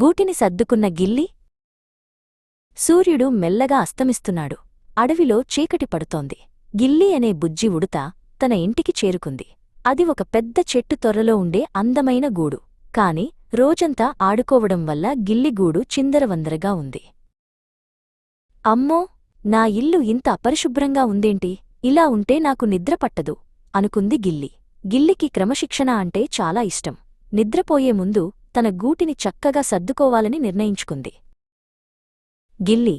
గూటిని సర్దుకున్న గిల్లి. సూర్యుడు మెల్లగా అస్తమిస్తున్నాడు. అడవిలో చీకటి పడుతోంది. గిల్లి అనే బుజ్జి ఉడుత తన ఇంటికి చేరుకుంది. అది ఒక పెద్ద చెట్టు తొర్రలో ఉండే అందమైన గూడు. కాని రోజంతా ఆడుకోవడం వల్ల గిల్లిగూడు చిందరవందరగా ఉంది. అమ్మో, నా ఇల్లు ఇంత అపరిశుభ్రంగా ఉందేంటి? ఇలా ఉంటే నాకు నిద్రపట్టదు అనుకుంది గిల్లి. గిల్లికి క్రమశిక్షణ అంటే చాలా ఇష్టం. నిద్రపోయే ముందు తన గూటిని చక్కగా సర్దుకోవాలని నిర్ణయించుకుంది. గిల్లి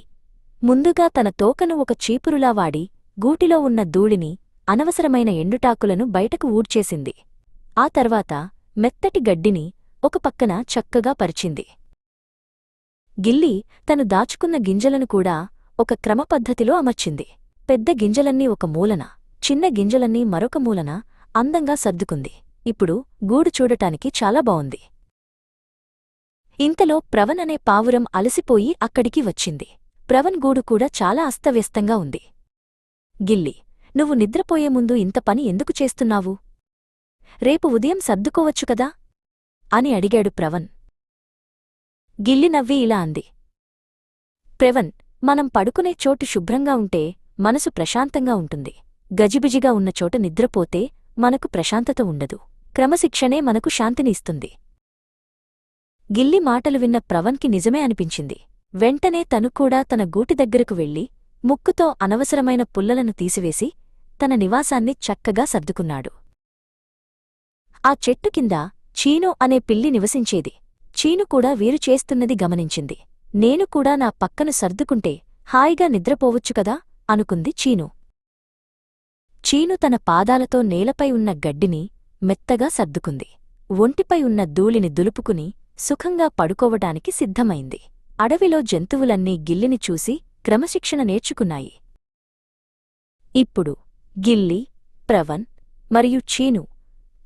ముందుగా తన తోకను ఒక చీపురులా వాడి గూటిలో ఉన్న ధూళిని, అనవసరమైన ఎండుటాకులను బయటకు ఊడ్చేసింది. ఆ తర్వాత మెత్తటి గడ్డిని ఒక పక్కన చక్కగా పరిచింది. గిల్లి తను దాచుకున్న గింజలను కూడా ఒక క్రమపద్ధతిలో అమర్చింది. పెద్ద గింజలన్నీ ఒక మూలన, చిన్న గింజలన్నీ మరొక మూలన అందంగా సర్దుకుంది. ఇప్పుడు గూడు చూడటానికి చాలా బావుంది. ఇంతలో ప్రవన్ అనే పావురం అలసిపోయి అక్కడికి వచ్చింది. ప్రవన్ గూడు కూడా చాలా అస్తవ్యస్తంగా ఉంది. గిల్లి, నువ్వు నిద్రపోయే ముందు ఇంత పని ఎందుకు చేస్తున్నావు? రేపు ఉదయం సర్దుకోవచ్చు కదా అని అడిగాడు ప్రవన్. గిల్లి నవ్వి ఇలా అంది. ప్రవన్, మనం పడుకునే చోటు శుభ్రంగా ఉంటే మనసు ప్రశాంతంగా ఉంటుంది. గజిబిజిగా ఉన్న చోట నిద్రపోతే మనకు ప్రశాంతత ఉండదు. క్రమశిక్షణే మనకు శాంతిని ఇస్తుంది. గిల్లి మాటలు విన్న ప్రవన్కి నిజమే అనిపించింది. వెంటనే తను కూడా తన గూటి దగ్గరకు వెళ్లి ముక్కుతో అనవసరమైన పుల్లలను తీసివేసి తన నివాసాన్ని చక్కగా సర్దుకున్నాడు. ఆ చెట్టు కింద చీను అనే పిల్లి నివసించేది. చీను కూడా వీరు చేస్తున్నది గమనించింది. నేను కూడా నా పక్కను సర్దుకుంటే హాయిగా నిద్రపోవచ్చు కదా అనుకుంది చీను. చీను తన పాదాలతో నేలపై ఉన్న గడ్డిని మెత్తగా సర్దుకుంది. ఒంటిపై ఉన్న ధూళిని దులుపుకుని సుఖంగా పడుకోవటానికి సిద్ధమైంది. అడవిలో జంతువులన్నీ గిల్లిని చూసి క్రమశిక్షణ నేర్చుకున్నాయి. ఇప్పుడు గిల్లి, ప్రవన్ మరియు చీను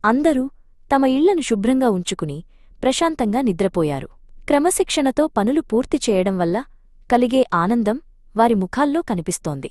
అందరూ తమ ఇళ్లను శుభ్రంగా ఉంచుకుని ప్రశాంతంగా నిద్రపోయారు. క్రమశిక్షణతో పనులు పూర్తి చేయడం వల్ల కలిగే ఆనందం వారి ముఖాల్లో కనిపిస్తోంది.